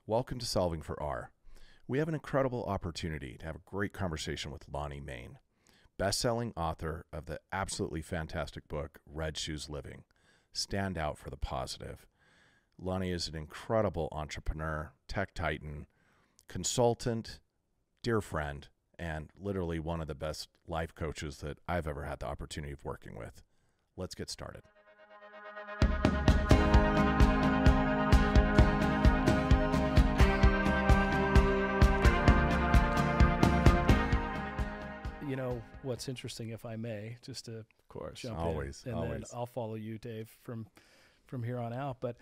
Welcome to Solving for R. We have an incredible opportunity to have a great conversation with Lonnie Main, best-selling author of the absolutely fantastic book, Red Shoes Living. Stand out for the positive. Lonnie is an incredible entrepreneur, tech titan, consultant, dear friend, and literally one of the best life coaches that I've ever had the opportunity of working with. Let's get started. You know, what's interesting, if I may, just to jump always, in, and always. then I'll follow you, Dave, from here on out. But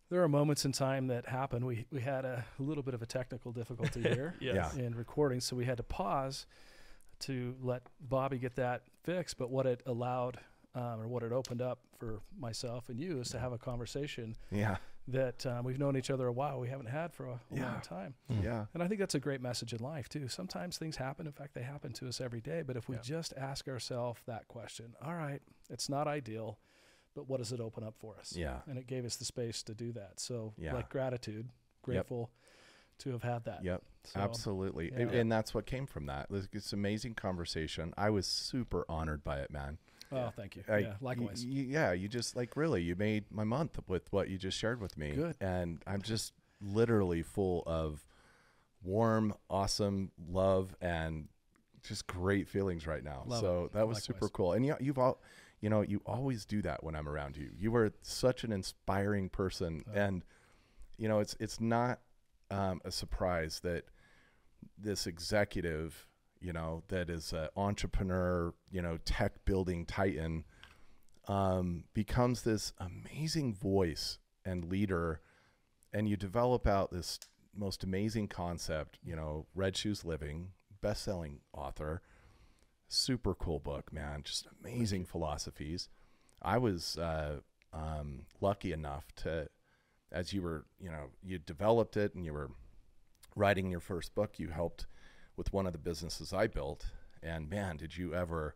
there are moments in time that happen. We had a little bit of a technical difficulty here in recording, so we had to pause to let Bobby get that fixed. But what it allowed, or what it opened up for myself and you, is to have a conversation that we've known each other a while. We haven't had for a long time. Yeah. And I think that's a great message in life too. Sometimes things happen. In fact, they happen to us every day. But if we just ask ourselves that question, all right, it's not ideal, but what does it open up for us? Yeah. And it gave us the space to do that. So Yeah. gratitude, grateful to have had that. Yep. So, Absolutely. yeah. And that's what came from that. It's an amazing conversation. I was super honored by it, man. Oh, thank you. Likewise. You just you made my month with what you just shared with me. Good. And I'm just literally full of warm, awesome love and just great feelings right now. So that was super cool. And you always do that when I'm around you. You were such an inspiring person. And, it's not a surprise that this executive, that is an entrepreneur, tech building titan, becomes this amazing voice and leader. And you develop out this most amazing concept, Red Shoes Living, best-selling author, super cool book, man, just amazing philosophies. I was lucky enough to, as you were, you developed it and you were writing your first book, you helped with one of the businesses I built, and man, did you ever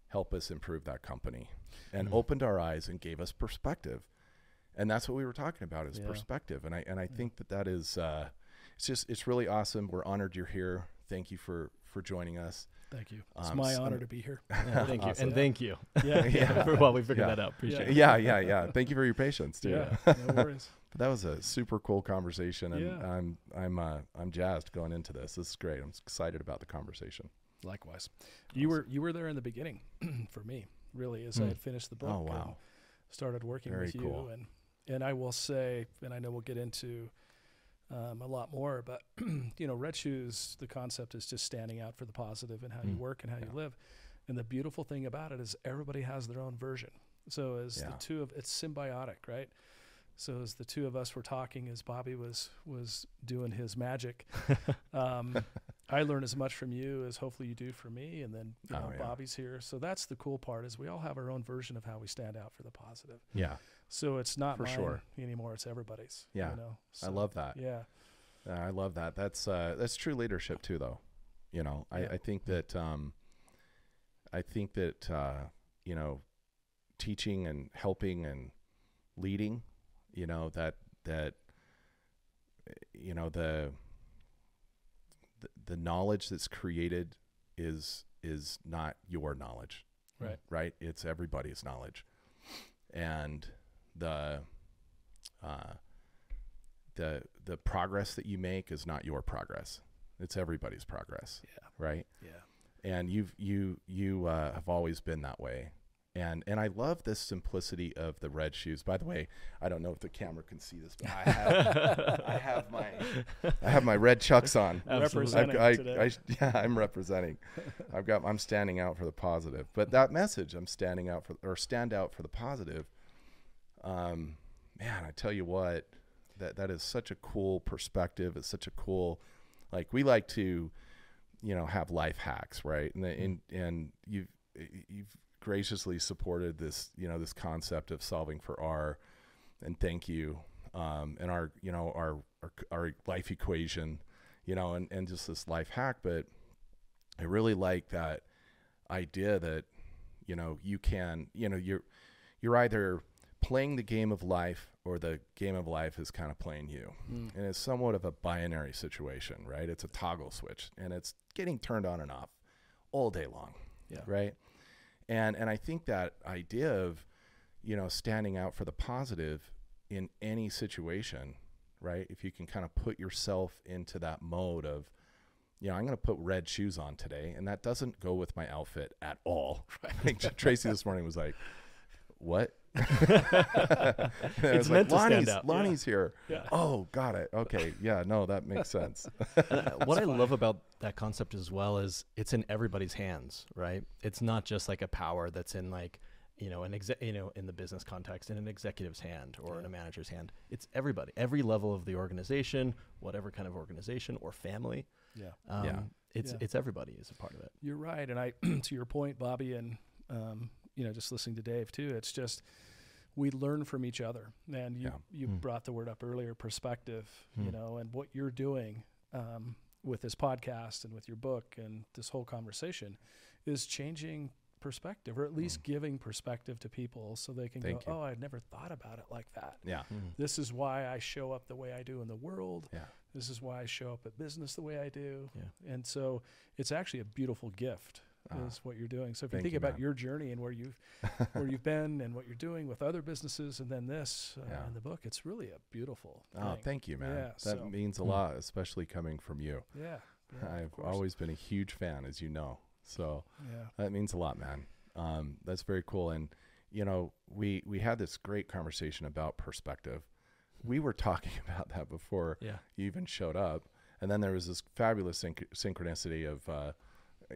help us improve that company and opened our eyes and gave us perspective. And that's what we were talking about is perspective. And I think that is, it's really awesome. We're honored you're here. Thank you for joining us. Thank you. It's my honor to be here. Thank you. And thank you. Yeah. We figured that out. Appreciate it. Yeah. Thank you for your patience too. Yeah, no worries. But that was a super cool conversation, and I'm jazzed going into this. This is great. I'm excited about the conversation. Likewise. You were there in the beginning for me, really, as I had finished the book. Oh, wow. And started working Very with you. cool. And I will say, and I know we'll get into a lot more, but Red Shoes, the concept is just standing out for the positive in how you work and how you live. And the beautiful thing about it is everybody has their own version. So as the two of it's symbiotic, right? So as the two of us were talking, as Bobby was doing his magic, I learn as much from you as hopefully you do from me. And then Bobby's here. So that's the cool part is we all have our own version of how we stand out for the positive. Yeah. So it's not For mine sure. anymore. It's everybody's. Yeah. So, I love that. Yeah. I love that. That's true leadership too, though. I think that, teaching and helping and leading, the knowledge that's created is not your knowledge. Right. It's everybody's knowledge. And the progress that you make is not your progress. It's everybody's progress. Yeah. Right. Yeah. And you have always been that way. And I love this simplicity of the Red Shoes. By the way, I don't know if the camera can see this, but I have my red Chucks on. Representing today. I'm representing. I'm standing out for the positive. But that message, stand out for the positive. Man, I tell you what, that is such a cool perspective. It's such a cool, we like to, have life hacks, right? And you've graciously supported this, this concept of solving for R, and thank you. And our life equation, and just this life hack. But I really like that idea that, you can, you're either playing the game of life or the game of life is kind of playing you. And it's somewhat of a binary situation, right? It's a toggle switch, and it's getting turned on and off all day long, right? And I think that idea of, standing out for the positive in any situation, right? If you can kind of put yourself into that mode of, I'm going to put red shoes on today, and that doesn't go with my outfit at all. Right? I think Tracy this morning was like, what? It's meant to stand out. Lonnie's here. Yeah. Oh, got it. Okay. Yeah, no, that makes sense. What I love about that concept as well is it's in everybody's hands, right? It's not just like a power that's in like, in the business context, in an executive's hand or in a manager's hand. It's everybody, every level of the organization, whatever kind of organization or family. It's everybody is a part of it. You're right. And I, to your point, Bobby, and, just listening to Dave too, it's just, we learn from each other. And you brought the word up earlier, perspective, and what you're doing with this podcast and with your book and this whole conversation is changing perspective, or at least giving perspective to people so they can go, oh, I'd never thought about it like that. Yeah. This is why I show up the way I do in the world. Yeah. This is why I show up at business the way I do. Yeah. And so it's actually a beautiful gift is what you're doing. So if you think about your journey and where you've been and what you're doing with other businesses and then this in the book, it's really a beautiful thing. Oh, thank you, man. Yeah, that means a lot, especially coming from you. Yeah. I've always been a huge fan, as you know. So that means a lot, man. That's very cool. And, we had this great conversation about perspective. We were talking about that before you even showed up. And then there was this fabulous synchronicity of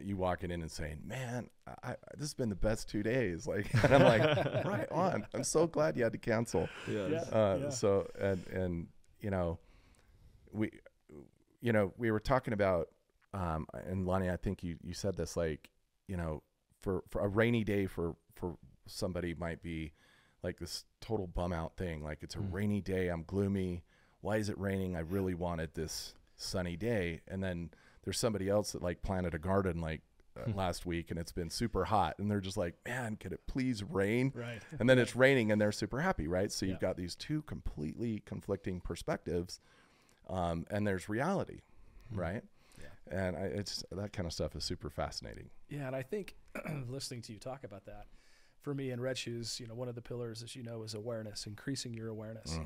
you walking in and saying, man, this has been the best 2 days. And I'm like, right on. I'm so glad you had to cancel. So, and, we were talking about, and Lonnie, I think you said this, for a rainy day for somebody might be like this total bum out thing. Like it's a rainy day. I'm gloomy. Why is it raining? I really wanted this sunny day. And then there's somebody else that planted a garden last week and it's been super hot. And they're just like, man, could it please rain? Right. And then it's raining and they're super happy. Right. So you've got these two completely conflicting perspectives. And there's reality. Right. And it's that kind of stuff is super fascinating. Yeah, and I think listening to you talk about that, for me in Red Shoes, one of the pillars, as you know, is awareness, increasing your awareness.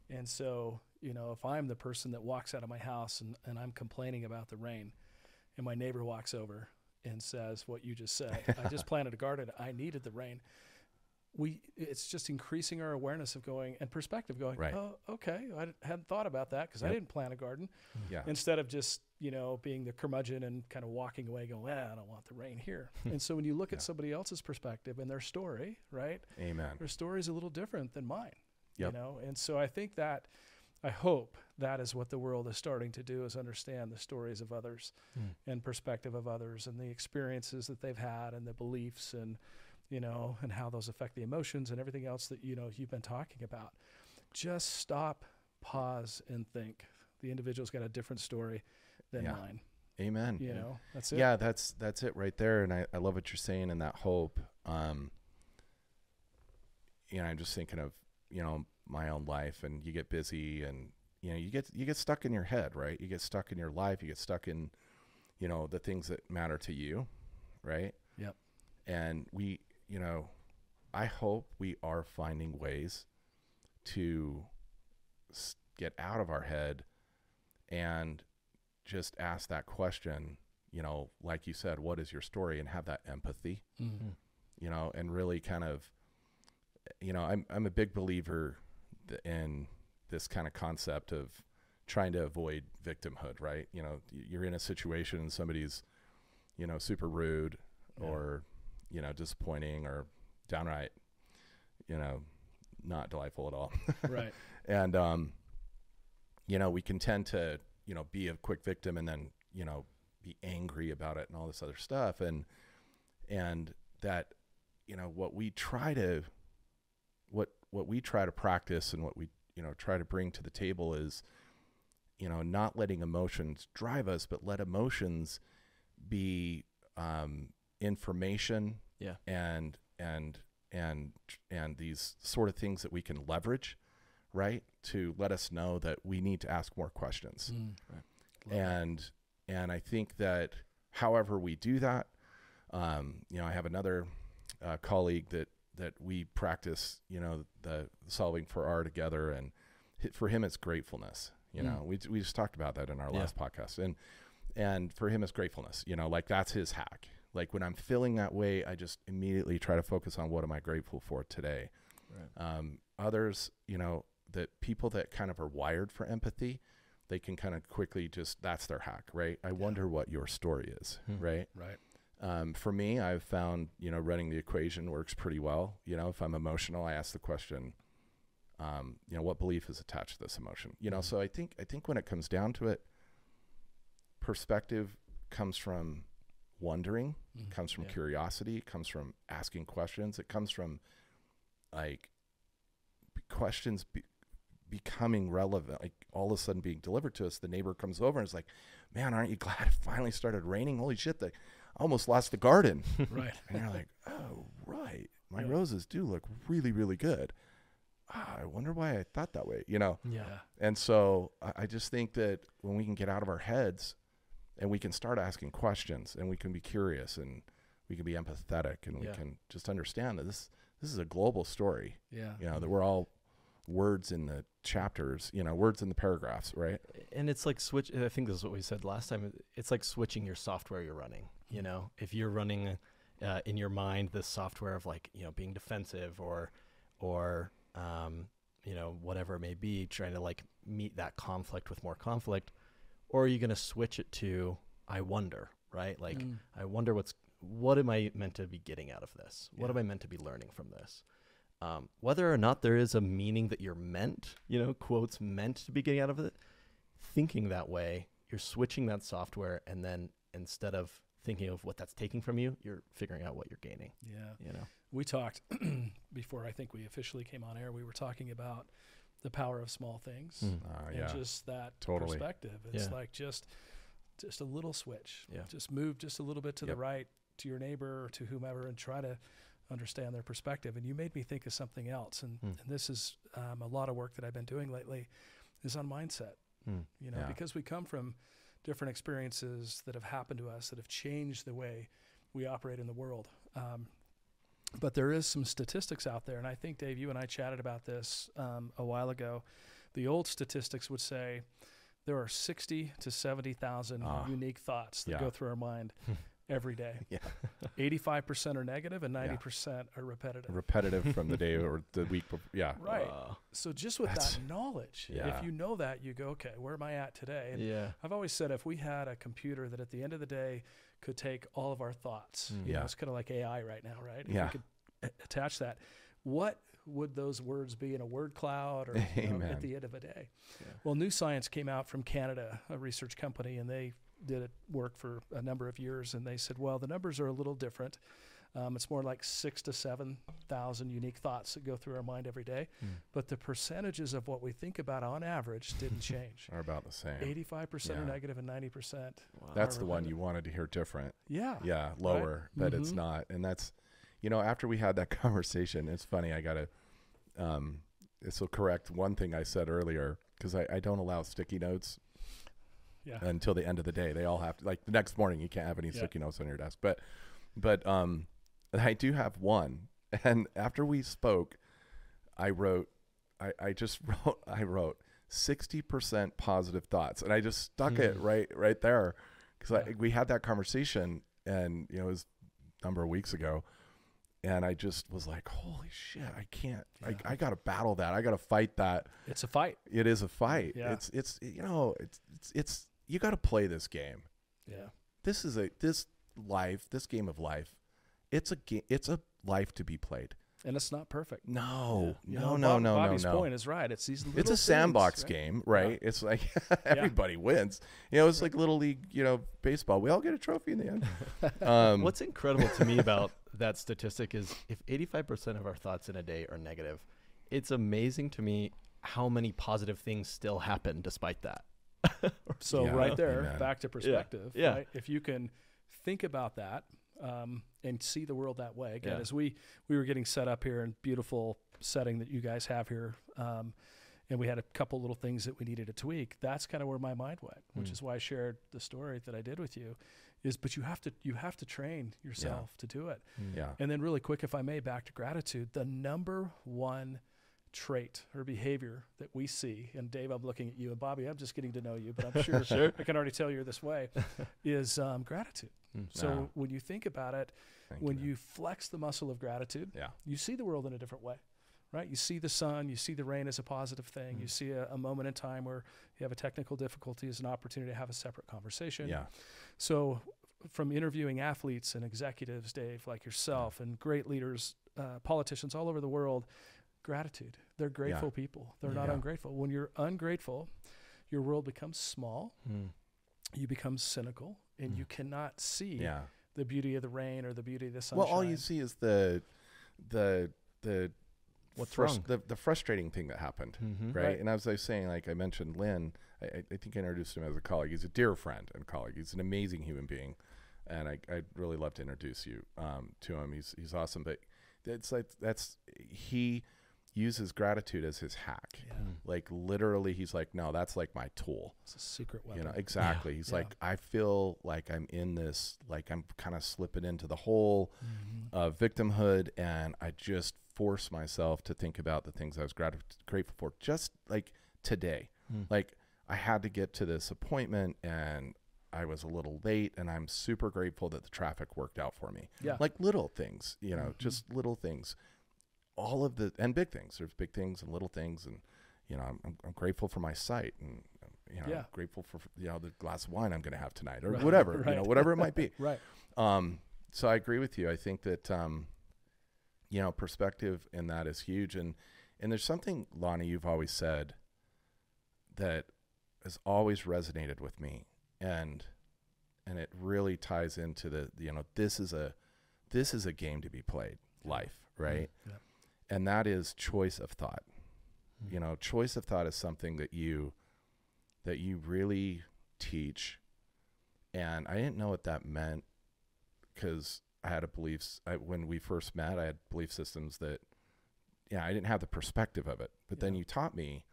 And so, if I'm the person that walks out of my house and I'm complaining about the rain, and my neighbor walks over and says what you just said, I just planted a garden, I needed the rain. It's just increasing our awareness of going and perspective going, oh, okay, I hadn't thought about that because I didn't plant a garden. Instead of just, being the curmudgeon and kind of walking away going, I don't want the rain here. And so when you look at somebody else's perspective and their story, right? Amen. Their story is a little different than mine, And so I think that, I hope that is what the world is starting to do, is understand the stories of others and perspective of others and the experiences that they've had and the beliefs and, and how those affect the emotions and everything else that, you've been talking about. Just stop, pause, and think. The individual's got a different story than mine. Amen. That's it. Yeah, that's it right there. And I love what you're saying in that hope. I'm just thinking of, my own life, and you get busy and, you get stuck in your head, right? You get stuck in your life. You get stuck in, the things that matter to you. Right. Yep. And I hope we are finding ways to get out of our head and just ask that question, like you said, what is your story, and have that empathy, and really kind of, I'm a big believer in this kind of concept of trying to avoid victimhood, right? You're in a situation and somebody's, super rude or, disappointing or downright, not delightful at all. Right. And, we can tend to, be a quick victim and then, be angry about it and all this other stuff. And that, what we try to practice and what we, try to bring to the table is, not letting emotions drive us, but let emotions be, information these sort of things that we can leverage, right, to let us know that we need to ask more questions. Right. And I think that however we do that, you know, I have another colleague that we practice, you know, the solving for R together, and for him it's gratefulness. You know, we just talked about that in our last podcast, and for him it's gratefulness. You know, like that's his hack. Like when I'm feeling that way, I just immediately try to focus on what am I grateful for today. Right. Others, you know, that people that kind of are wired for empathy, they can kind of quickly just, that's their hack, right? I wonder what your story is, right? Right. For me, I've found, you know, running the equation works pretty well. You know, if I'm emotional, I ask the question, you know, what belief is attached to this emotion? You know, so I think when it comes down to it, perspective comes from wondering, comes from curiosity, comes from asking questions. It comes from like questions becoming relevant, like all of a sudden being delivered to us. The neighbor comes over and is like, man, aren't you glad it finally started raining? Holy shit, I almost lost the garden. Right. And you're like, oh, right. My roses do look really, really good. I wonder why I thought that way, you know? Yeah. And so I just think that when we can get out of our heads and we can start asking questions, and we can be curious, and we can be empathetic, and we can just understand that this is a global story. Yeah. You know, that we're all words in the chapters, you know, words in the paragraphs, right? And it's like I think this is what we said last time. It's like switching your software you're running. You know, if you're running in your mind this software of like, you know, being defensive or you know, whatever it may be, trying to like meet that conflict with more conflict, or are you going to switch it to, I wonder, right? Like, I wonder what am I meant to be getting out of this? What am I meant to be learning from this? Whether or not there is a meaning that you're meant, you know, quotes, meant to be getting out of it, thinking that way, you're switching that software, and then instead of thinking of what that's taking from you, you're figuring out what you're gaining. Yeah. You know, we talked before I think we officially came on air. We were talking about the power of small things and just that perspective. It's like just a little switch. Just move just a little bit to the right, to your neighbor or to whomever, and try to understand their perspective. And you made me think of something else. And this is a lot of work that I've been doing lately is on mindset. You know, because we come from different experiences that have happened to us that have changed the way we operate in the world. But there is some statistics out there, and I think, Dave, you and I chatted about this a while ago. The old statistics would say there are 60 to 70,000 unique thoughts that go through our mind every day. 85% are negative and 90% are repetitive. Repetitive from the day or the week before. Right. So just with that knowledge, if you know that, you go, okay, where am I at today? And I've always said if we had a computer that at the end of the day could take all of our thoughts, you know, it's kind of like AI right now, right? If we could attach that, what would those words be in a word cloud or you know, at the end of a day? Well, New Science came out from Canada, a research company, and they did work for a number of years, and they said, well, the numbers are a little different. It's more like 6,000 to 7,000 unique thoughts that go through our mind every day. But the percentages of what we think about on average didn't change. Are about the same. 85% are negative and 90%. That's the one you wanted to hear different. Yeah. Lower, right? But it's not. And that's, you know, after we had that conversation, it's funny, I got to, this will correct one thing I said earlier, because I don't allow sticky notes until the end of the day. They all have to, like the next morning, you can't have any sticky notes on your desk. But I do have one. And after we spoke, I wrote 60% positive thoughts. And I just stuck it right there. Because we had that conversation, and, you know, it was a number of weeks ago. And I just was like, holy shit, I can't, I got to battle that. I got to fight that. It's a fight. It is a fight. Yeah. It's, you know, it's, you got to play this game. Yeah. This game of life, it's a life to be played. And it's not perfect. No. Bobby's point is right. It's these little It's a sandbox game, right? Yeah. It's like everybody wins. You know, it's like Little League, you know, baseball. We all get a trophy in the end. What's incredible to me about that statistic is if 85% of our thoughts in a day are negative, it's amazing to me how many positive things still happen despite that. So right there, back to perspective, right? If you can think about that, and see the world that way. Again, as we were getting set up here in beautiful setting that you guys have here, and we had a couple little things that we needed to tweak. That's kind of where my mind went, which is why I shared the story that I did with you. But you have to train yourself to do it. Yeah. And then really quick, if I may, back to gratitude, the number one trait or behavior that we see, and Dave, I'm looking at you, and Bobby, I'm just getting to know you, but I'm sure I can already tell you're this way, is gratitude. So when you think about it, when you flex the muscle of gratitude, you see the world in a different way, right? You see the sun, you see the rain as a positive thing. You see a moment in time where you have a technical difficulty as an opportunity to have a separate conversation. Yeah. So from interviewing athletes and executives, Dave, like yourself, and great leaders, politicians all over the world, gratitude. They're grateful people. They're not ungrateful. When you're ungrateful, your world becomes small. You become cynical, and you cannot see the beauty of the rain or the beauty of the sunshine. Well, all you see is the what's wrong? The frustrating thing that happened, right? And as I was saying, like I mentioned, Lynn, I think I introduced him as a colleague. He's a dear friend and colleague. He's an amazing human being, and I'd really love to introduce you to him. He's awesome, but it's like he uses gratitude as his hack. Like literally, he's like, no, that's like my tool. It's a secret weapon. You know, exactly. He's like, I feel like I'm in this, like I'm kind of slipping into the hole of victimhood, and I just force myself to think about the things I was grateful for. Just like today, like I had to get to this appointment, and I was a little late, and I'm super grateful that the traffic worked out for me. Like little things, you know, just little things. All of the, and big things. There's big things and little things, and you know, I'm grateful for my sight, and you know, I'm grateful for the glass of wine I'm going to have tonight, or whatever, you know, whatever it might be. So I agree with you. I think that you know, perspective in that is huge, and there's something, Lonnie, you've always said that has always resonated with me, and it really ties into the, you know, this is a game to be played, life, right? And that is choice of thought. You know, choice of thought is something that you really teach. And I didn't know what that meant, because I had when we first met, I had belief systems that, I didn't have the perspective of it. But then you taught me,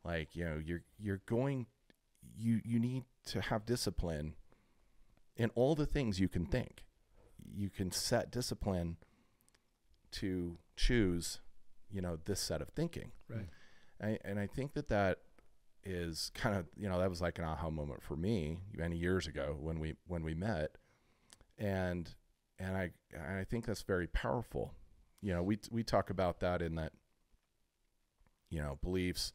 like, you know, you need to have discipline in all the things you can think. You can set discipline to choose, you know, this set of thinking. And I think that is kind of, you know, that was like an aha moment for me many years ago when we met. And I think that's very powerful. You know, we talk about that in that, you know, beliefs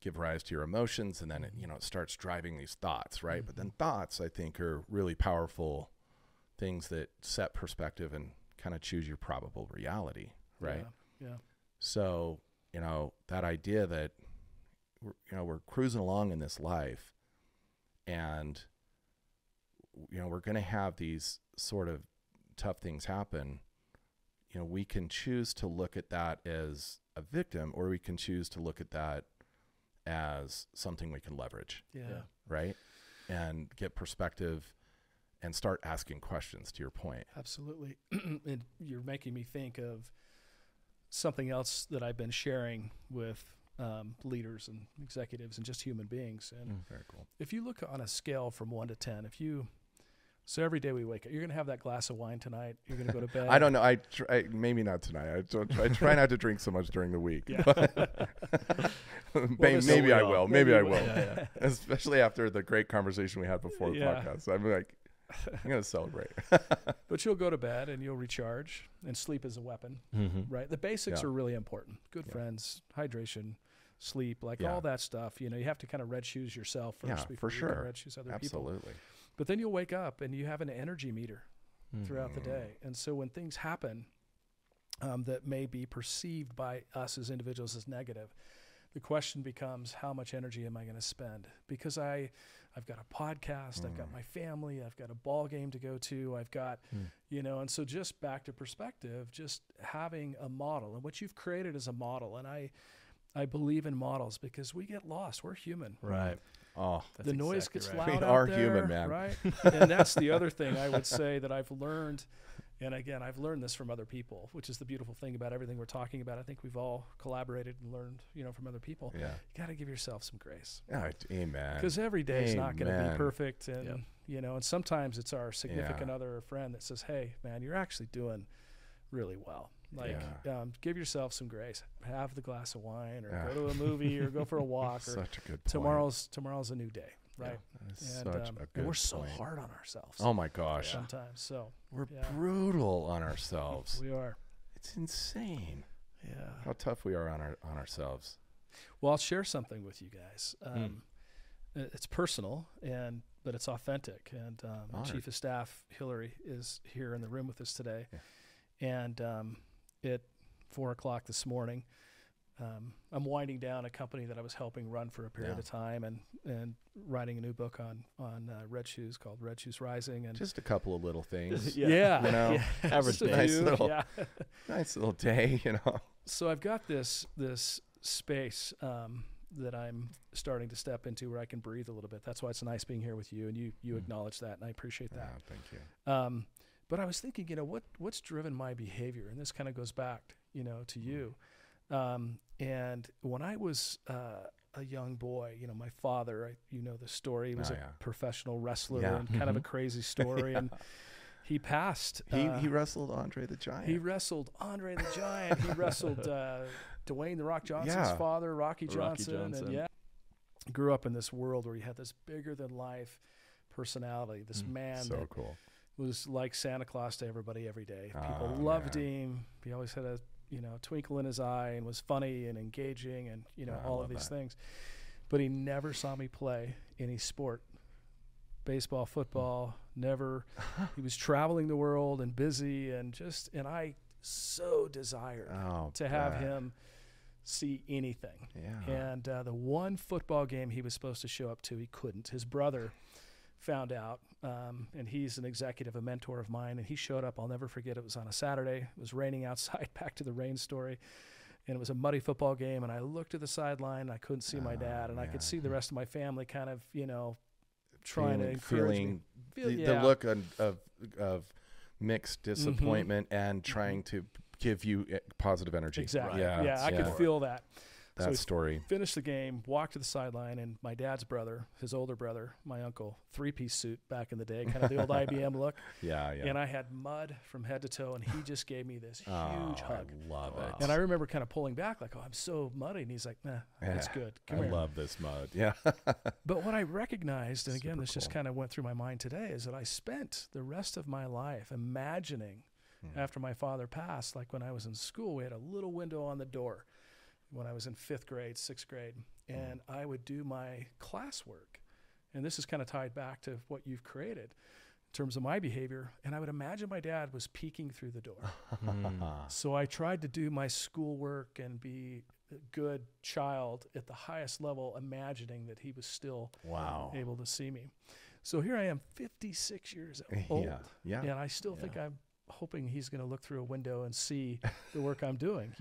give rise to your emotions, and then it, you know, it starts driving these thoughts, right? But then thoughts, I think, are really powerful things that set perspective and kind of choose your probable reality, right? So, you know, that idea that we're cruising along in this life, and you know, we're going to have these sort of tough things happen. You know, we can choose to look at that as a victim, or we can choose to look at that as something we can leverage. Right? And get perspective and start asking questions, to your point. Absolutely. And you're making me think of something else that I've been sharing with leaders and executives and just human beings. And very cool. If you look on a scale from 1 to 10, so every day we wake up, you're going to have that glass of wine tonight. You're going to go to bed. I don't know. I maybe not tonight. I try not to drink so much during the week. Maybe I will. Maybe I will. Especially after the great conversation we had before the podcast. I'm like, I'm going to celebrate. But you'll go to bed and you'll recharge, and sleep is a weapon, right? The basics are really important. Good friends, hydration, sleep, like all that stuff. You know, you have to kind of red shoes yourself first before you can red shoes other people. Absolutely. But then you'll wake up and you have an energy meter throughout the day. And so when things happen that may be perceived by us as individuals as negative, the question becomes, how much energy am I going to spend? Because I've got a podcast, I've got my family, I've got a ball game to go to, I've got, you know, and so just back to perspective, just having a model, and what you've created is a model. And I believe in models because we get lost. We're human. Right. Oh, The noise gets loud We out are there, human, man. right? And that's the other thing I would say that I've learned. And again, I've learned this from other people, which is the beautiful thing about everything we're talking about. I think we've all collaborated and learned, from other people. Yeah. You got to give yourself some grace. Amen. Because every day is not going to be Amen. perfect. And, and sometimes it's our significant other or friend that says, hey, man, you're actually doing really well. Like, give yourself some grace. Have the glass of wine or go to a movie or go for a walk. Such a good point. Tomorrow's a new day. Right. Such a good and we're point. so hard on ourselves. Oh my gosh. Sometimes. So we're brutal on ourselves. We are. It's insane. Yeah. How tough we are on ourselves. Well, I'll share something with you guys. It's personal but it's authentic. And Chief of Staff Hillary is here in the room with us today. Yeah. And at 4:00 this morning, I'm winding down a company that I was helping run for a period of time and writing a new book on Red Shoes called Red Shoes Rising. And just a couple of little things. Average day. Nice little day, So I've got this space that I'm starting to step into where I can breathe a little bit. That's why it's nice being here with you, and you acknowledge that, and I appreciate that. Thank you. But I was thinking, what's driven my behavior, and this kind of goes back, to you. And when I was a young boy, my father, the story, he was a professional wrestler and kind of a crazy story. And he passed. He wrestled Andre the Giant. He wrestled Andre the Giant. He wrestled Dwayne The Rock Johnson's father, Rocky Johnson. And grew up in this world where he had this bigger than life personality, this man that was like Santa Claus to everybody every day. People loved him. He always had a twinkle in his eye and was funny and engaging and, all of these things. But he never saw me play any sport, baseball, football, never. He was traveling the world and busy and I so desired to have him see anything. Yeah. And the one football game he was supposed to show up to, he couldn't. His brother found out, and he's an executive, a mentor of mine, and he showed up. I'll never forget. It was on a Saturday. It was raining outside, back to the rain story, and it was a muddy football game, and I looked to the sideline, and I couldn't see my dad, and I could see the rest of my family kind of, trying to encourage me. The look of mixed disappointment and trying to give you positive energy. Exactly. Yeah, I could feel that. That story. Finished the game, walked to the sideline, and my dad's brother, his older brother, my uncle, 3-piece suit back in the day, kind of the old IBM look. Yeah. And I had mud from head to toe, and he just gave me this huge hug. I love it. And I remember kind of pulling back, like, I'm so muddy. And he's like, nah, it's good. Come here. I love this mud. Yeah. But what I recognized, and again, this just kind of went through my mind today, is that I spent the rest of my life imagining after my father passed, like when I was in school, we had a little window on the door when I was in 5th grade, 6th grade, and I would do my classwork. And this is kind of tied back to what you've created in terms of my behavior. And I would imagine my dad was peeking through the door. So I tried to do my schoolwork and be a good child at the highest level, imagining that he was still able to see me. So here I am, 56 years old. Yeah. And I still think I'm hoping he's going to look through a window and see the work I'm doing,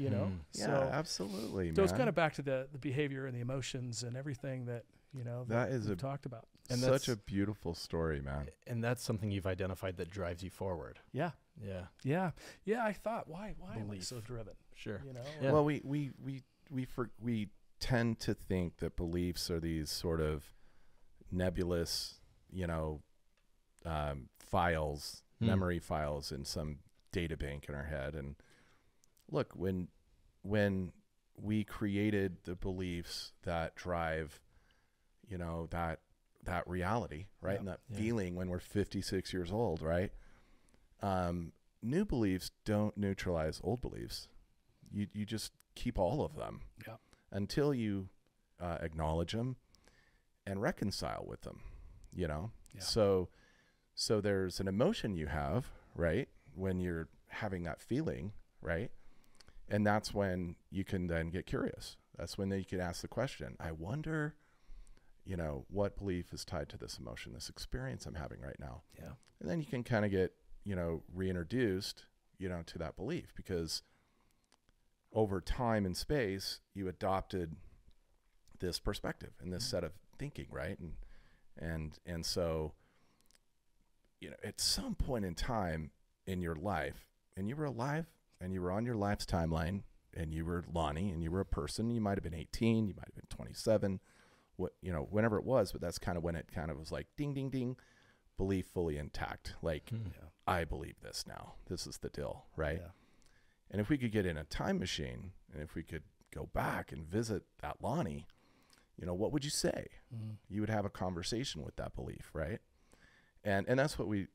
So, absolutely, man. So it's kind of back to the behavior and the emotions and everything that, that we've talked about. And such a beautiful story, man. And that's something you've identified that drives you forward. Yeah. I thought, why am I so driven? Sure. Well, we tend to think that beliefs are these sort of nebulous, files, memory files in some data bank in our head. And look, when we created the beliefs that drive, that reality, right? And that feeling when we're 56 years old, right? New beliefs don't neutralize old beliefs. You just keep all of them until you acknowledge them and reconcile with them, So there's an emotion you have, right, when you're having that feeling, right? And that's when you can then get curious. That's when you can ask the question, I wonder, what belief is tied to this emotion, this experience I'm having right now? Yeah. And then you can kind of get, reintroduced, to that belief, because over time and space, you adopted this perspective and this set of thinking, right? And so, you know, at some point in time in your life, and you were alive and you were on your life's timeline, and you were Lonnie and you were a person, you might have been 18, you might have been 27, you know, whenever it was, but that's kind of when it kind of was like ding, ding, ding, belief fully intact. Like, I believe this now. This is the deal, right? Yeah. And if we could get in a time machine, and if we could go back and visit that Lonnie, you know, what would you say? You would have a conversation with that belief, right? And that's what we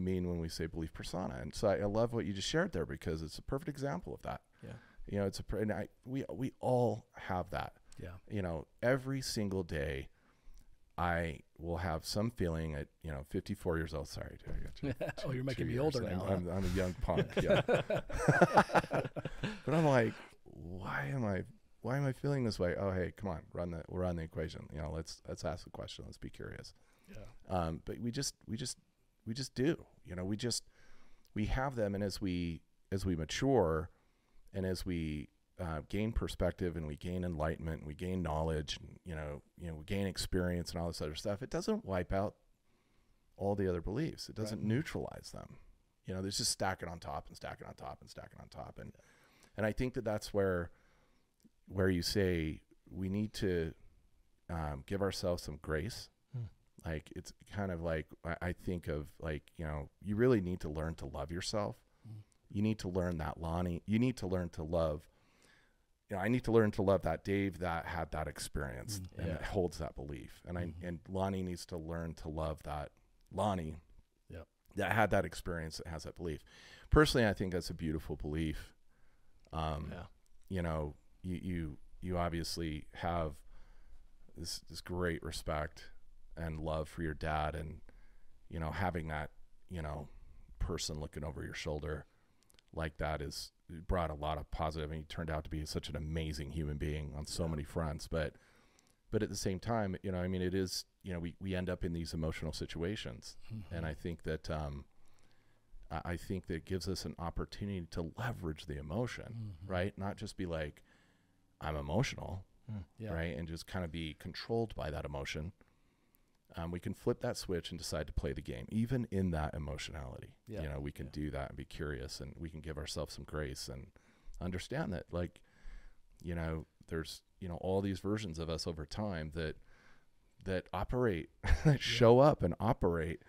mean when we say belief persona. And so I love what you just shared there, because it's a perfect example of that. Yeah. You know, we all have that. Yeah. You know, every single day I will have some feeling at, you know, 54 years old. Sorry, I got you. Oh, you're making me older now. I'm a young punk. Yeah. But I'm like, why am I feeling this way? Oh, hey, come on, we're on the equation. You know, let's ask the question. Let's be curious. Yeah. But we just do, you know, we have them. And as we mature, and as we gain perspective, and we gain enlightenment, and we gain knowledge, and you know, we gain experience and all this other stuff, it doesn't wipe out all the other beliefs. It doesn't neutralize them. You know, there's just stacking on top and stacking on top and stacking on top. And I think that's where you say we need to give ourselves some grace. Like, it's kind of like, I think of, like, you know, you really need to learn to love yourself. You need to learn that Lonnie. You need to learn to love, you know, I need to learn to love that Dave that had that experience and that holds that belief. And and Lonnie needs to learn to love that Lonnie that had that experience, that has that belief. Personally, I think that's a beautiful belief. You know, you obviously have this great respect and love for your dad, and, you know, having that, you know, person looking over your shoulder like that brought a lot of positive, and he turned out to be such an amazing human being on so many fronts. But at the same time, you know, I mean, it is, you know, we end up in these emotional situations, and I think that it gives us an opportunity to leverage the emotion, right? Not just be like, I'm emotional, right? And just kind of be controlled by that emotion. We can flip that switch and decide to play the game, even in that emotionality. You know, we can do that and be curious, and we can give ourselves some grace and understand that, like, you know, there's, you know, all these versions of us over time that operate, that show up and operate,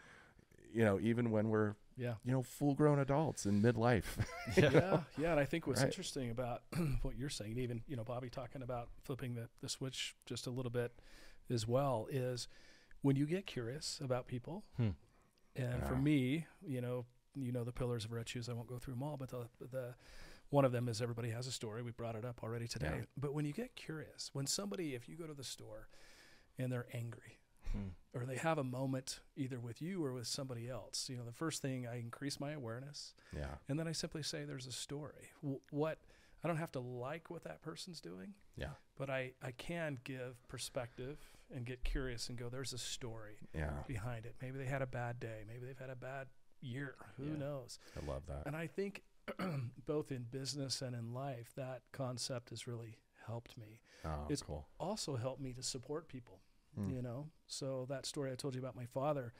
you know, even when we're, you know, full-grown adults in midlife. Yeah. And I think what's interesting about what you're saying, even, you know, Bobby talking about flipping the switch just a little bit as well, is when you get curious about people, and for me, you know the pillars of Red Shoes, I won't go through them all, but the one of them is everybody has a story. We brought it up already today. Yeah. But when you get curious, if you go to the store and they're angry, or they have a moment either with you or with somebody else, you know, the first thing, I increase my awareness. Yeah. And then I simply say, there's a story. I don't have to like what that person's doing. Yeah. But I can give perspective and get curious and go, there's a story behind it. Maybe they had a bad day. Maybe they've had a bad year. Who knows? I love that. And I think both in business and in life, that concept has really helped me. It's cool. Also helped me to support people, you know? So that story I told you about my father,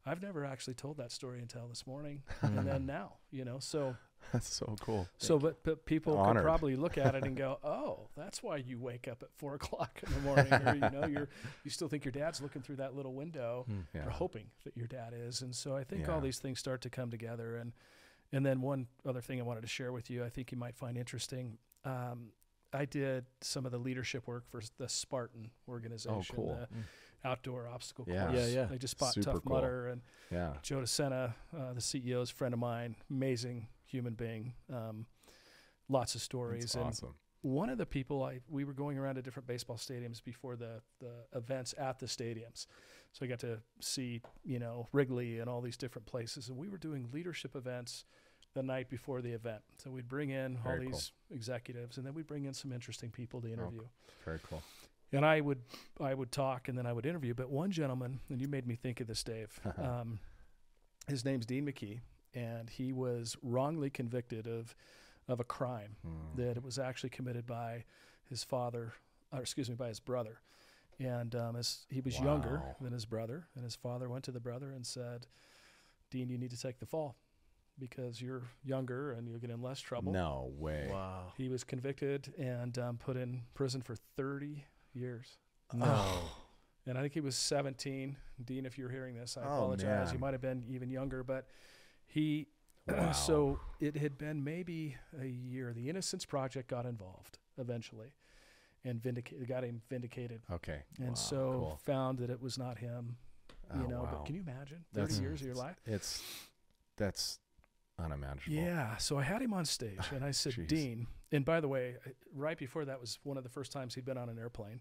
I've never actually told that story until this morning and then now, you know, so. That's so cool. So, but people could probably look at it and go, oh, that's why you wake up at 4 o'clock in the morning, or, you know, you still think your dad's looking through that little window, or hoping that your dad is. And so I think all these things start to come together. And then one other thing I wanted to share with you, I think you might find interesting. I did some of the leadership work for the Spartan organization. Oh, cool. Outdoor obstacle course. Yeah. They just bought Tough Mudder, and Joe DeSena, the CEO, is a friend of mine, amazing human being, lots of stories. That's awesome. And one of the people, we were going around to different baseball stadiums before the events at the stadiums. So I got to see, you know, Wrigley and all these different places. And we were doing leadership events the night before the event. So we'd bring in all these executives, and then we'd bring in some interesting people to interview. Very cool. And I would talk, and then I would interview. But one gentleman, and you made me think of this, Dave, his name's Dean McKee, and he was wrongly convicted of of a crime, that it was actually committed by his father, or excuse me, by his brother. And as he was younger than his brother, and his father went to the brother and said, Dean, you need to take the fall because you're younger and you'll get in less trouble. No way. Wow. He was convicted and put in prison for 30 years. No. And I think he was 17. Dean, if you're hearing this, I Oh, apologize. man. You might have been even younger, but he, Wow. so it had been maybe a year. The Innocence Project got involved eventually and got him vindicated. Okay. And Wow, so cool. found that it was not him, you Oh, know, wow. but can you imagine 30 years of your life? That's unimaginable. Yeah. So I had him on stage and I said, Jeez. Dean, and by the way, right before that was one of the first times he'd been on an airplane.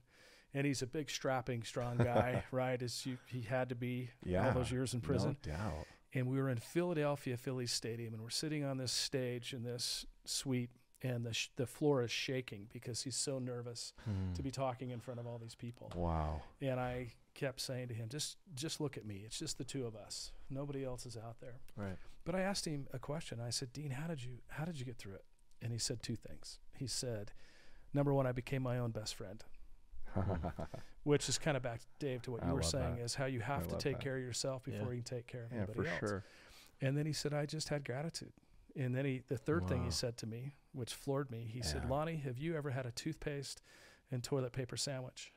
And he's a big, strapping, strong guy, right? He had to be all those years in prison. No doubt. And we were in Philadelphia Phillies Stadium, and we're sitting on this stage in this suite, and the floor is shaking because he's so nervous to be talking in front of all these people. Wow. And I kept saying to him, just look at me. It's just the two of us. Nobody else is out there. Right. But I asked him a question. I said, Dean, how did you get through it? And he said two things. He said, number one, I became my own best friend. Which is kind of back, Dave, to what you were saying, is how you have to take care of yourself before you can take care of anybody else. Sure. And then he said, I just had gratitude. And then the third thing he said to me, which floored me, he said, Lonnie, have you ever had a toothpaste and toilet paper sandwich?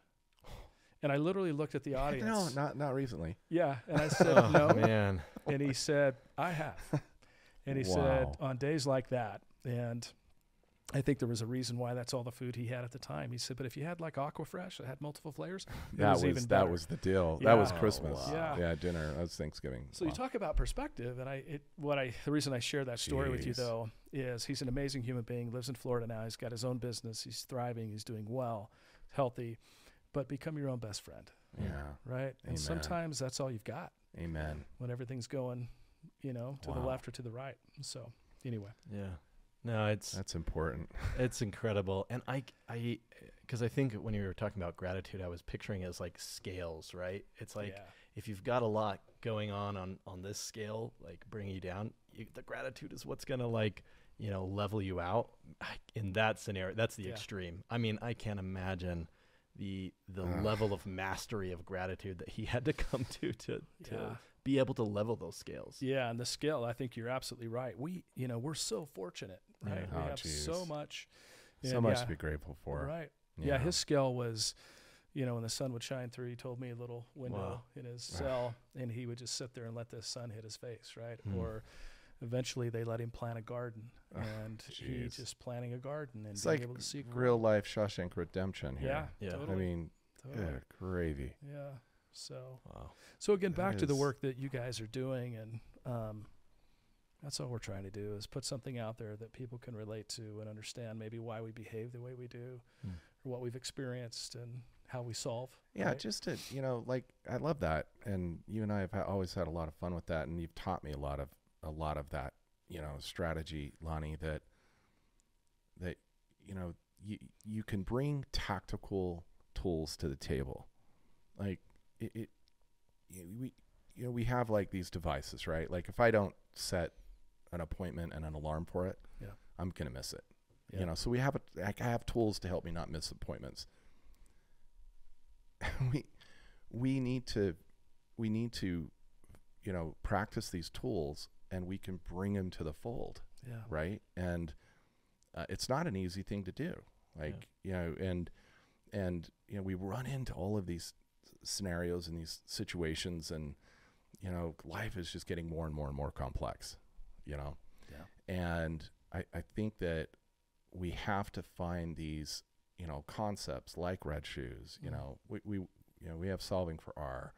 And I literally looked at the audience. No, not recently. Yeah. And I said, no. Man. And he said, I have. And he said, on days like that, and I think there was a reason why that's all the food he had at the time. He said, but if you had like Aquafresh that had multiple flavors, that was the deal. That was Christmas. Yeah, dinner. That was Thanksgiving. So you talk about perspective, and the reason I share that story with you though is he's an amazing human being. Lives in Florida now. He's got his own business. He's thriving. He's doing well, healthy, but become your own best friend. Yeah. Right. Amen. And sometimes that's all you've got. Amen. When everything's going, to the left or to the right. So anyway. Yeah. No, that's important. It's incredible. And because I think when you were talking about gratitude, I was picturing it as like scales, right? It's like if you've got a lot going on this scale, like bringing you down, the gratitude is what's going to level you out. In that scenario, that's the extreme. I mean, I can't imagine the level of mastery of gratitude that he had to come to be able to level those scales. Yeah, and the scale, I think you're absolutely right. We're so fortunate, right? Yeah. We have so much. So much to be grateful for. Right. Yeah, his scale was, when the sun would shine through, he told me a little window in his cell, and he would just sit there and let the sun hit his face, right? Or eventually they let him plant a garden, and he just planting a garden and it's being like able to see real life Shawshank Redemption here. Yeah. Totally. I mean, good gravy. Yeah. So again, back to the work that you guys are doing, and that's all we're trying to do is put something out there that people can relate to and understand maybe why we behave the way we do, or what we've experienced and how we solve. Yeah, right? just to I love that, and you and I have always had a lot of fun with that, and you've taught me a lot of that, strategy, Lonnie. That you can bring tactical tools to the table, like. We have like these devices, right? Like if I don't set an appointment and an alarm for it, I'm gonna miss it. Yeah. So I have tools to help me not miss appointments. we need to practice these tools, and we can bring them to the fold. Yeah. Right. And it's not an easy thing to do. Like and we run into all of these scenarios and these situations, and life is just getting more and more and more complex, and I think that we have to find these concepts like red shoes. We have solving for R,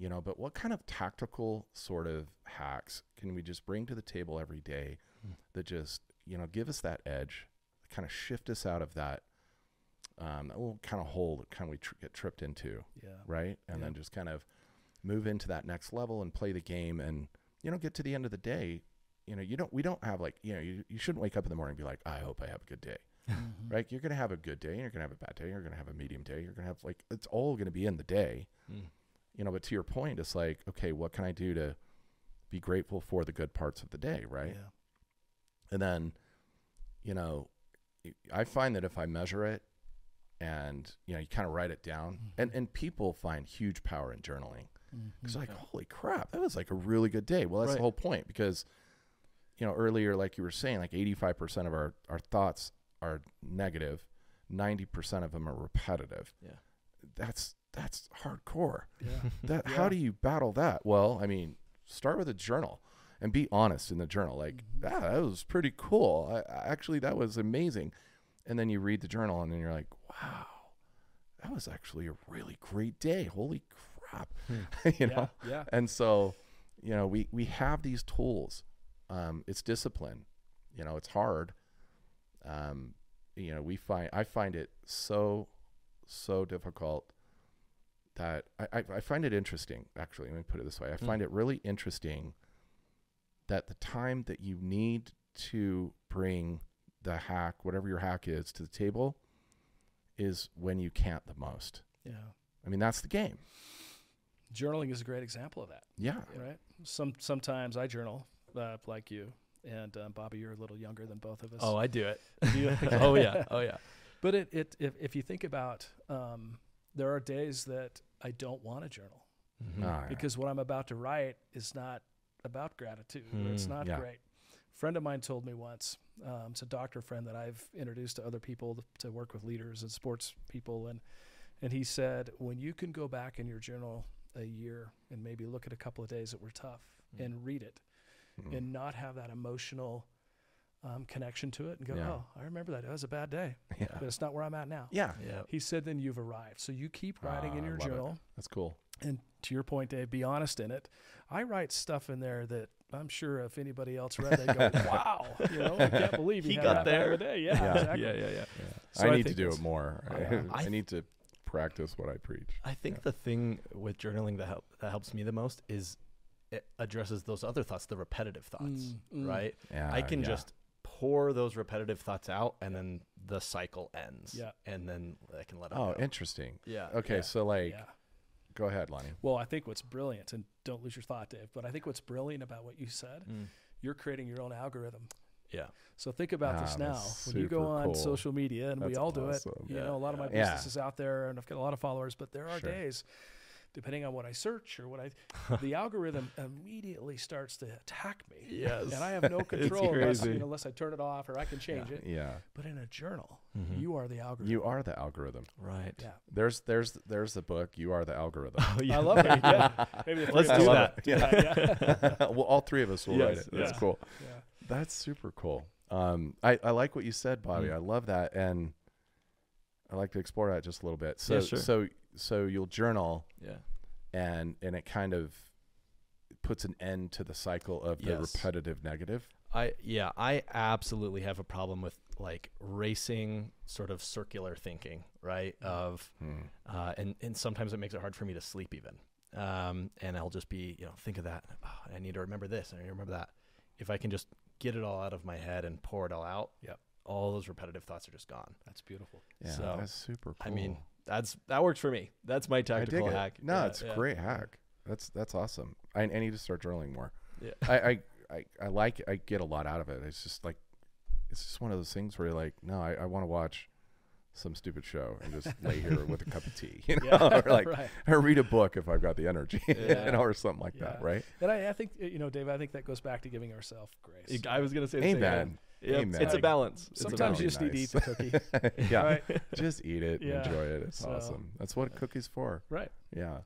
but what kind of tactical sort of hacks can we just bring to the table every day that just give us that edge, kind of shift us out of that little kind of hole that kind of we get tripped into, right? And then just kind of move into that next level and play the game, and get to the end of the day. We don't have like you shouldn't wake up in the morning and be like, I hope I have a good day, right? You're gonna have a good day, and you're gonna have a bad day, you're gonna have a medium day, you're gonna have it's all gonna be in the day, But to your point, it's like, okay, what can I do to be grateful for the good parts of the day, right? Yeah. And then you know, I find that if I measure it and, you know, you kind of write it down, and people find huge power in journaling. Because like, holy crap, that was like a really good day. Well, that's the whole point, because, you know, earlier, like you were saying, like 85% of our thoughts are negative, 90% of them are repetitive. Yeah. That's hardcore. Yeah. How do you battle that? Well, I mean, start with a journal and be honest in the journal. Like, that was pretty cool. Actually, that was amazing. And then you read the journal and then you're like, wow, that was actually a really great day. Holy crap. You know? Yeah. And so, you know, we have these tools. It's discipline. You know, it's hard. You know, I find it so difficult that I find it interesting, actually. Let me put it this way. I find it really interesting that the time that you need to bring the hack, whatever your hack is, to the table is when you can't the most. Yeah. I mean, that's the game. Journaling is a great example of that. Yeah. Right. Sometimes I journal like you, and Bobby, you're a little younger than both of us. Oh, I do it. Do you? Oh yeah. But if you think about, there are days that I don't want to journal because what I'm about to write is not about gratitude. Or it's not great. A friend of mine told me once, it's a doctor friend that I've introduced to other people to work with leaders and sports people, and he said, when you can go back in your journal a year and maybe look at a couple of days that were tough and read it and not have that emotional connection to it and go, oh, I remember that. It was a bad day, but it's not where I'm at now. Yeah. He said, then you've arrived. So you keep writing in your journal. That's cool. And to your point, Dave, be honest in it. I write stuff in there that I'm sure if anybody else read, they go, wow, you know, I can't believe he got there. Day. Yeah, exactly. Yeah. So I need to do it more. I need to practice what I preach. I think the thing with journaling that helps me the most is it addresses those other thoughts, the repetitive thoughts, right? Yeah, I can just pour those repetitive thoughts out, and then the cycle ends. Yeah, and then I can let it go. Oh, interesting. Yeah. Okay, so like, go ahead, Lonnie. Well, I think what's brilliant, and don't lose your thought, Dave, but I think what's brilliant about what you said, you're creating your own algorithm. Yeah. So think about this now. When you go on social media, and we all do it, you know, a lot of my business is out there, and I've got a lot of followers, but there are days, depending on what I search or the algorithm immediately starts to attack me. Yes. And I have no control unless I turn it off or I can change it. Yeah. But in a journal, you are the algorithm. You are the algorithm. Right. Yeah. There's the book, You Are the Algorithm. Oh, yeah. I love it. Yeah. Maybe let's do that. Yeah. Well, all three of us will write it. That's cool. Yeah. That's super cool. I like what you said, Bobby. I love that, and I like to explore that just a little bit. So so you'll journal, and it kind of puts an end to the cycle of the repetitive negative. I absolutely have a problem with like racing sort of circular thinking, right? And sometimes it makes it hard for me to sleep even. And I'll just be, think of that. Oh, I need to remember this. I need to remember that. If I can just get it all out of my head and pour it all out, all those repetitive thoughts are just gone. That's beautiful. Yeah, so, that's super cool. I mean, that works for me. That's my tactical hack. No, it's a great hack. That's awesome. I need to start journaling more. Yeah. I like it. I get a lot out of it. It's just one of those things where you're like, no, I want to watch some stupid show and just lay here with a cup of tea, or like, or read a book if I've got the energy, or something like that, right? And I think, Dave, I think that goes back to giving ourselves grace. I was going to say, amen. Amen. It's a balance. Sometimes you just need to eat the cookie. Right? Just eat it, enjoy it. It's awesome. That's what cookie's for. Right. Yeah.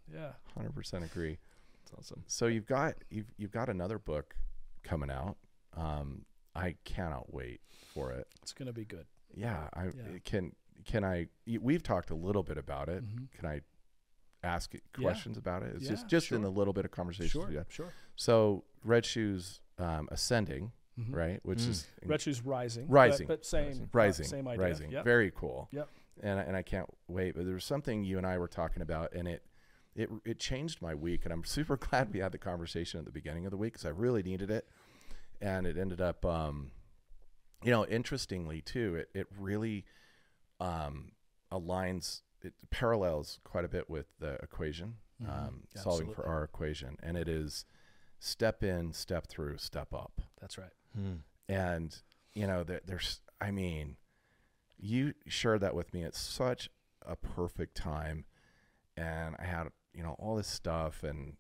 100% agree. That's awesome. So you've got another book coming out. I cannot wait for it. It's going to be good. Yeah. Can I? We've talked a little bit about it. Can I ask questions about it? It's just in a little bit of conversation. Sure. So Red Shoes Ascending, right? Which is Red Shoes Rising. But same idea. Rising. Yep. Very cool. Yep. And I can't wait. But there was something you and I were talking about, and it changed my week. And I'm super glad we had the conversation at the beginning of the week because I really needed it. And it ended up, interestingly too, it really aligns, it parallels quite a bit with the equation, solving for our equation. And it is step in, step through, step up. That's right. And, I mean, you shared that with me at such a perfect time. And I had, all this stuff and,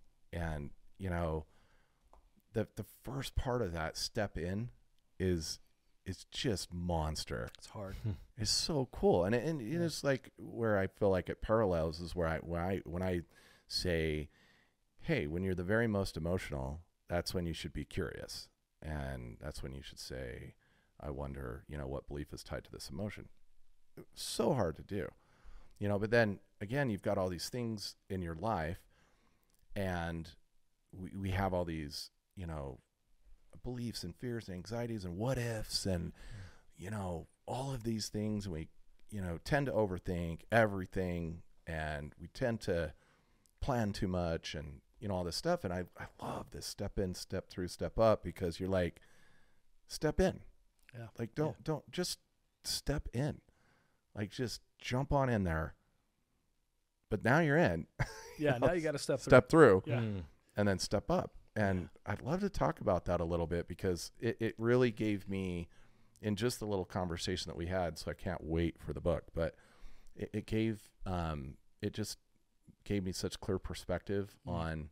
the first part of that step in is just monster. It's hard. It's so cool. And it's like where I feel like it parallels is where when I say, hey, when you're the very most emotional, that's when you should be curious. And that's when you should say, I wonder, what belief is tied to this emotion. So hard to do, but then again, you've got all these things in your life and we have all these, beliefs and fears and anxieties and what ifs and, all of these things. And we, tend to overthink everything and we tend to plan too much and, all this stuff. And I love this step in, step through, step up, because you're like, step in. Yeah. Like, don't just step in, like just jump on in there. But now you're in. Yeah. Now you got to step through. Yeah. And then step up. And I'd love to talk about that a little bit, because it really gave me, in just the little conversation that we had, so I can't wait for the book, but it just gave me such clear perspective on,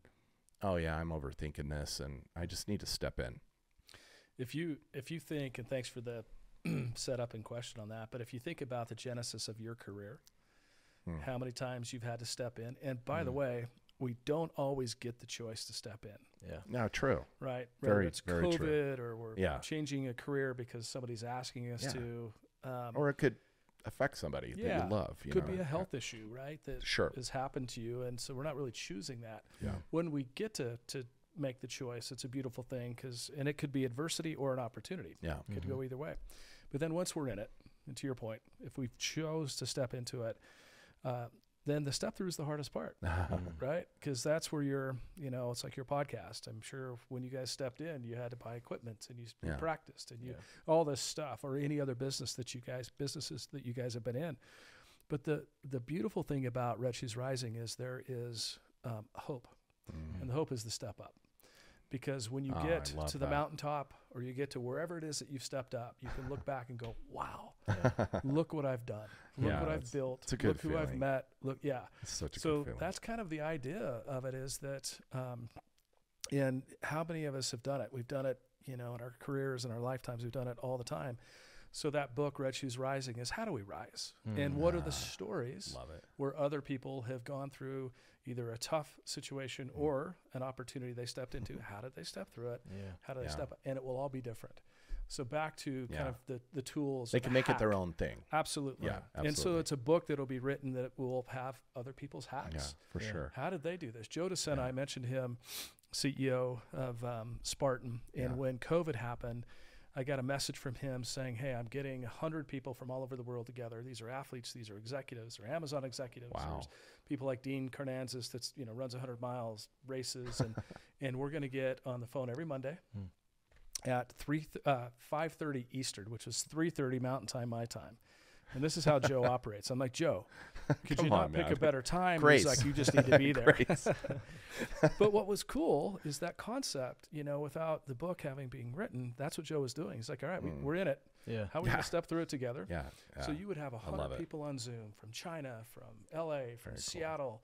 oh yeah, I'm overthinking this and I just need to step in. If you think, and thanks for the setup and question on that, but if you think about the genesis of your career, how many times you've had to step in, and by the way, we don't always get the choice to step in. Yeah. No, true. Right. Whether it's very COVID true. or we're changing a career because somebody's asking us to. Or it could affect somebody that you love. Could be a health issue, right? That Sure. has happened to you. And so we're not really choosing that. Yeah. When we get to make the choice, it's a beautiful thing, and it could be adversity or an opportunity. Yeah. It could go either way. But then once we're in it, and to your point, if we chose to step into it, then the step through is the hardest part, right? Because that's where you're, it's like your podcast. I'm sure when you guys stepped in, you had to buy equipment and you practiced and all this stuff, or any other businesses that you guys have been in. But the beautiful thing about Red Shoes Rising is there is hope, and the hope is the step up. Because when you get to the mountaintop, or you get to wherever it is that you've stepped up, you can look back and go, wow, look what I've done. Look what I've built. It's a good look who I've met. Look, It's such a good so feeling. that's kind of the idea of it, is that, and how many of us have done it? We've done it, in our careers and our lifetimes, we've done it all the time. So that book, Red Shoes Rising, is how do we rise? And what are the stories where other people have gone through either a tough situation or an opportunity they stepped into? How did they step through it? How did they step up? And it will all be different. So back to kind of the tools. They can make it their own thing. Absolutely. Yeah, absolutely. And so it's a book that'll be written that will have other people's hacks. Yeah, for sure. How did they do this? Joe DeSena, I mentioned him, CEO of Spartan. And when COVID happened, I got a message from him saying, hey, I'm getting 100 people from all over the world together. These are athletes. These are executives. They're Amazon executives. Wow. There's people like Dean Karnanzis that's, runs 100 miles races. And we're going to get on the phone every Monday at 5:30 Eastern, which was 3:30 Mountain Time, my time. And this is how Joe operates. I'm like, Joe, could you not pick a better time? Grace. He's like, you just need to be there. But what was cool is that concept, without the book having been written, that's what Joe was doing. He's like, all right, we're in it. Yeah. How are we going to step through it together? Yeah. So you would have 100 people on Zoom from China, from LA, from Seattle,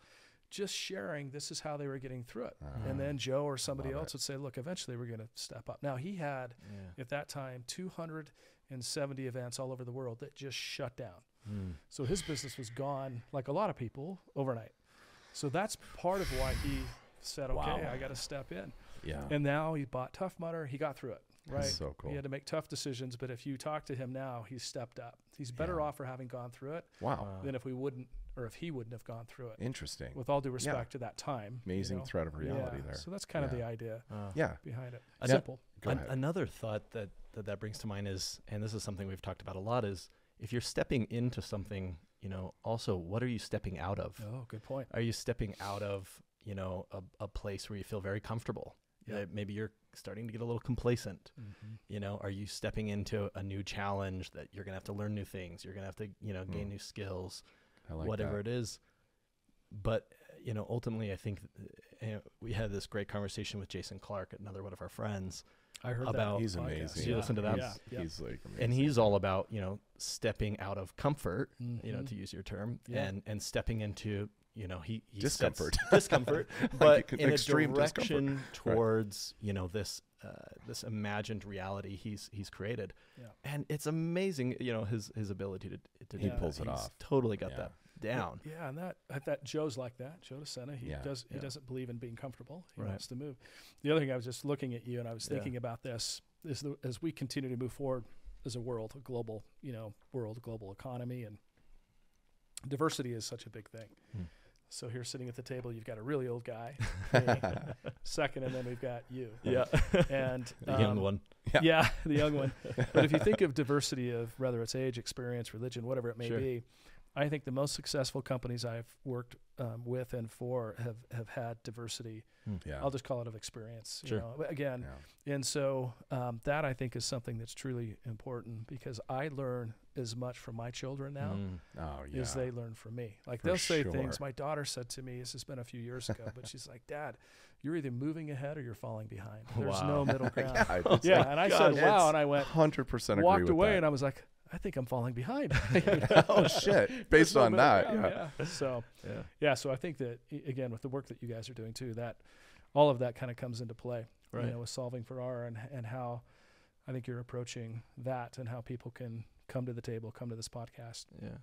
just sharing this is how they were getting through it. And then Joe or somebody else would say, look, eventually we're going to step up. Now he had, at that time, 270 events all over the world that just shut down. So his business was gone, like a lot of people, overnight. So that's part of why he said, okay, I got to step in. Yeah. And now he bought Tough Mudder. He got through it, right? That's so cool. He had to make tough decisions, but if you talk to him now, he's stepped up. He's better off for having gone through it than if he wouldn't have gone through it. Interesting. With all due respect to that time. Amazing thread of reality there. So that's kind of the idea behind it. Yeah. Simple. Go ahead. Another thought that brings to mind is, and this is something we've talked about a lot, is if you're stepping into something, also what are you stepping out of? Oh, good point. Are you stepping out of, a place where you feel very comfortable? Yeah. Maybe you're starting to get a little complacent. Are you stepping into a new challenge that you're going to have to learn new things? You're going to have to, gain new skills, whatever it is. But, ultimately, I think we had this great conversation with Jason Clark, another one of our friends. I heard about. He's podcast. amazing. Did you listen to that? Yeah. He's like amazing. And he's all about, you know, stepping out of comfort, you know, Mhm. to use your term, Yeah. and stepping into, you know, he Discomfort. discomfort, but Like in a extreme direction towards, you know, this this imagined reality he's created. Yeah. And it's amazing, you know, his ability to He do that. pulls it He's off. Totally got Yeah. that down. Yeah, and that Joe's like that. Joe DeSena, he Yeah, does. He yeah. doesn't believe in being comfortable. He Right. wants to move. The other thing, I was just looking at you, and I was Yeah. thinking about this is as we continue to move forward as a world, a global, global economy, and diversity is such a big thing. Hmm. So here, sitting at the table, you've got a really old guy, me, second, and then we've got you. Yeah. And The young one. Yeah, the young one. But if you think of diversity of whether it's age, experience, religion, whatever it may Sure. be, I think the most successful companies I've worked with and for have had diversity. Yeah. I'll just call it of experience. Sure. You know, again, Yeah. and so that I think is something that's truly important because I learn as much from my children now Mm. Oh yeah. as they learn from me. Like For they'll say things. sure. My daughter said to me, this has been a few years ago, but she's like, "Dad, you're either moving ahead or you're falling behind. There's Wow. no middle ground." yeah. It's Yeah, like, and I God, said, "Wow," it's and I went, 100% agree walked with away, that. and I was like, "I think I'm falling behind." Oh shit! There's Based no on middle that, ground, yeah. So Yeah. so I think that again with the work that you guys are doing too, that all of that kind of comes into play. Right. You know, with solving for R and how I think you're approaching that and how people can come to the table, come to this podcast, Yeah.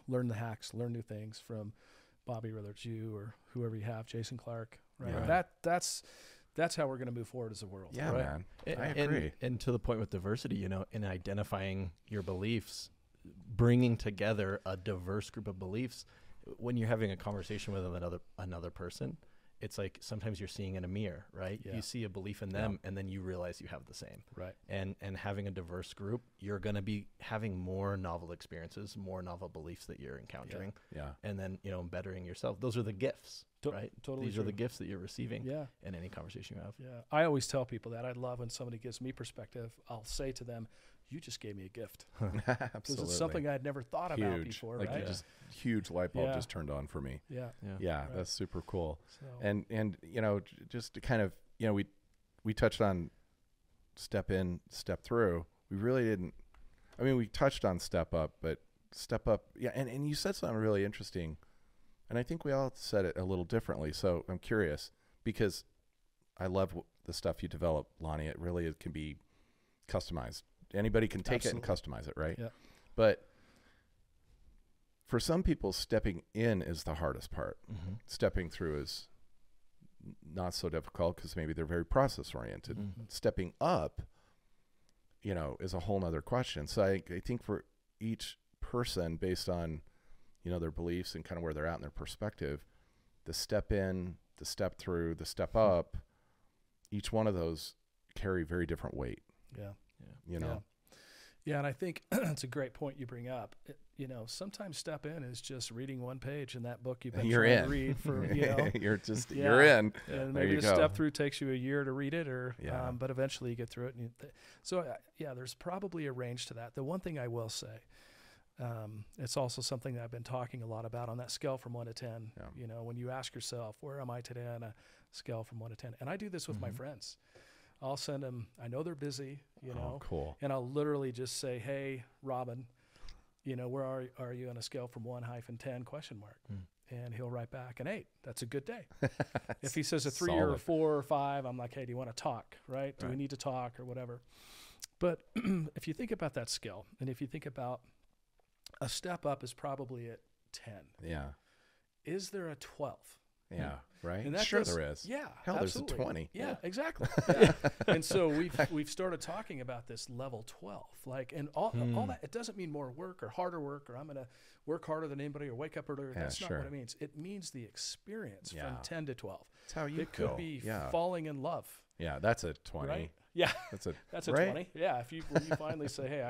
learn the hacks, learn new things from Bobby, whether it's you or whoever you have, Jason Clark. Right. Yeah. That's how we're going to move forward as a world. Yeah, right? man. And, I agree. And to the point with diversity, you know, in identifying your beliefs, bringing together a diverse group of beliefs, when you're having a conversation with another person, it's like sometimes you're seeing in a mirror, right? Yeah. You see a belief in them, and then you realize you have the same. Right. And having a diverse group, you're going to be having more novel experiences, more novel beliefs that you're encountering, Yeah. and then, you know, bettering yourself. Those are the gifts, right? Totally. These are the gifts that you're receiving Yeah. in any conversation you have. Yeah. I always tell people that I love when somebody gives me perspective. I'll say to them, "You just gave me a gift," because Absolutely. it's something I'd never thought about Huge. before. Like Right. you just huge light bulb Yeah. just turned on for me. Yeah. Yeah, Right. that's super cool. So, And you know, just to kind of, you know, we touched on step in, step through. We really didn't. I mean, we touched on step up, but step up. Yeah, and you said something really interesting, and I think we all said it a little differently. So I'm curious because I love the stuff you develop, Lonnie. It really can be customized. Anybody can take it and customize it, right? Yeah. But for some people, stepping in is the hardest part. Mm-hmm. Stepping through is not so difficult because maybe they're very process oriented. Mm-hmm. Stepping up, you know, is a whole nother question. So I think for each person, based on, you know, their beliefs and kind of where they're at in their perspective, the step in, the step through, the step up, each one of those carry very different weight, yeah. you know? Yeah, and I think it's a great point you bring up. You know, sometimes step in is just reading one page in that book you've been You're trying in. to read for, you know. you're just, Yeah. you're in. And There maybe you the go. step through takes you a year to read it, or Yeah. but eventually you get through it. And so yeah, there's probably a range to that. The one thing I will say, it's also something that I've been talking a lot about on that scale from 1 to 10. Yeah. You know, when you ask yourself, where am I today on a scale from 1 to 10? And I do this with my friends. I'll send them. I know they're busy. You know, Oh, cool. and I'll literally just say, "Hey, Robin, you know, where are you on a scale from 1-10 ? And he'll write back an 8. That's a good day. If he says a 3 or a Solid. 4 or 5, I'm like, "Hey, do you want to talk? Right? Do we Right. need to talk or whatever?" But if you think about that scale, and if you think about a step up is probably at 10. Yeah. Is there a 12? Yeah. Right. And that Sure does- there is. Yeah. Hell, absolutely. there's a 20. Yeah, exactly. Yeah. And so we've started talking about this level 12, like, and all that. It doesn't mean more work or harder work, or I'm going to work harder than anybody or wake up earlier. Yeah, That's not sure. what it means. It means the experience Yeah. from 10 to 12. That's how you It could go. be Yeah. falling in love, Yeah. That's a 20. right? Yeah, That's a that's a right? 20. Yeah, when you finally say, "Hey,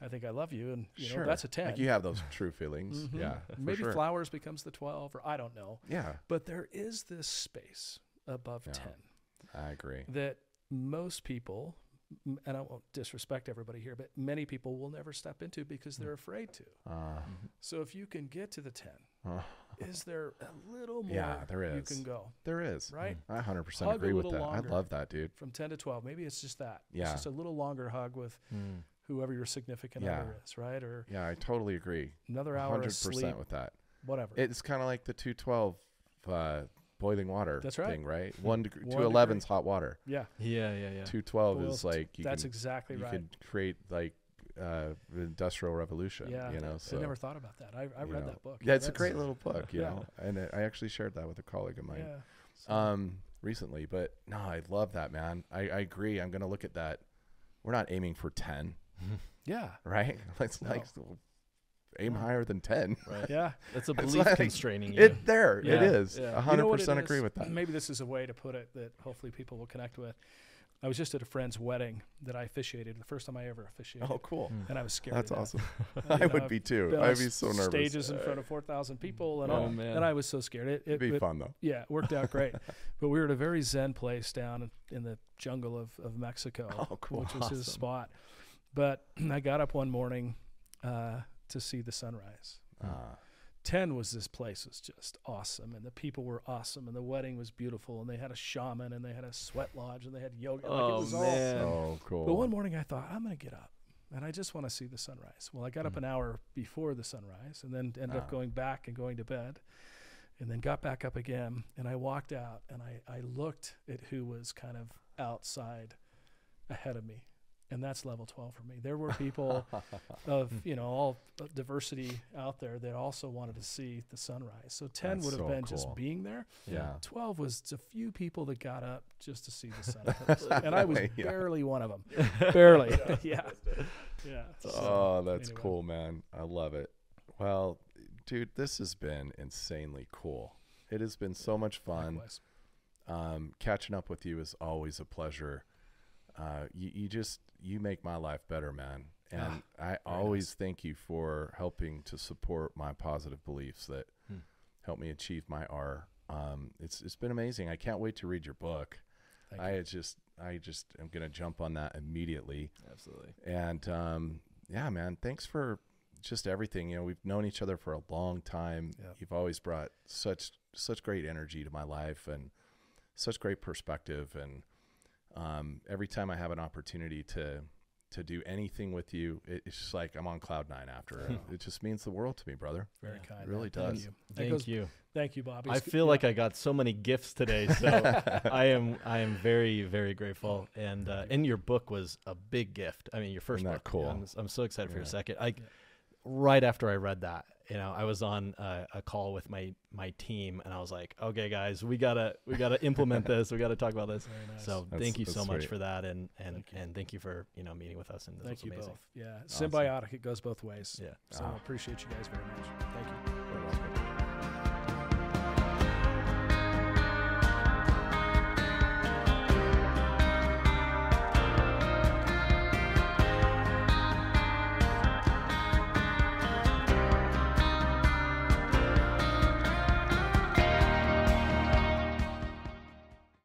I think I love you," and you know, Sure. that's a 10. Like you have those true feelings. Mhm. Yeah. for Maybe sure. flowers becomes the 12, or I don't know. Yeah. But there is this space above Yeah. 10 I agree. that most people, and I won't disrespect everybody here, but many people will never step into because they're afraid to. So if you can get to the 10, is there a little more there is. you can go? There is. Right? I 100% Hug agree a with little that. longer. I love that, dude. From 10 to 12. Maybe it's just that. Yeah. It's just a little longer hug with whoever your significant other is, right? Or yeah, I totally agree. another hour 100% of sleep, with that. whatever. It's kind of like the 212 boiling water thing, right? 211's hot water. Yeah. 212 is like that's exactly right. You could create like the Industrial Revolution. Yeah. You know, so I never thought about that. I read that book. Yeah, it's a great little book, you know. And I actually shared that with a colleague of mine recently. But no, I love that, man. I agree. I'm gonna look at that. We're not aiming for 10. Yeah. Right? Let's aim higher than 10. Right. Yeah. That's a belief constraining you. It is. 100% agree with that. Maybe this is a way to put it that hopefully people will connect with. I was just at a friend's wedding that I officiated, the first time I ever officiated. Oh, cool. And I was scared. That's awesome. I would be too. I'd be so nervous. Stages in front of 4,000 people and all. Man. And I was so scared. It'd be fun though. Yeah, it worked out great. But we were at a very zen place down in the jungle of Mexico, which was his spot. But I got up one morning to see the sunrise. 10 was this place was just awesome, and the people were awesome, and the wedding was beautiful, and they had a shaman, and they had a sweat lodge, and they had yoga. Like it was all cool. But one morning I thought, I'm going to get up, and I just want to see the sunrise. Well, I got up an hour before the sunrise, and then ended up going back and going to bed, and then got back up again, and I walked out, and I looked at who was kind of outside ahead of me. And that's level 12 for me. There were people of, all diversity out there that also wanted to see the sunrise. So 10 would have been just being there. Yeah. 12 was a few people that got up just to see the sunrise. And I was barely one of them. Barely. Yeah. That's cool, man. I love it. Well, dude, this has been insanely cool. It has been so much fun. Catching up with you is always a pleasure. You make my life better, man. And I always thank you for helping to support my positive beliefs that help me achieve my R. It's been amazing. I can't wait to read your book. I just am going to jump on that immediately. Absolutely. And yeah, man, thanks for just everything. We've known each other for a long time. Yep. You've always brought such great energy to my life and such great perspective. And every time I have an opportunity to do anything with you, it's just like I'm on cloud 9 after. It just means the world to me, brother. Very kind. It really does. Thank you. Thank you, Bobby. I feel like I got so many gifts today, so I am very, very grateful. And your book was a big gift. I mean, your first book. Cool. I'm so excited for your second. Right after I read that, I was on a call with my team, and I was like, okay, guys, we gotta implement this. We gotta talk about this. Nice. So thank you so much for that, and thank you for meeting with us. And this was amazing. Both. Yeah, awesome. Symbiotic. It goes both ways. Yeah. So I appreciate you guys very much. Thank you. You're welcome.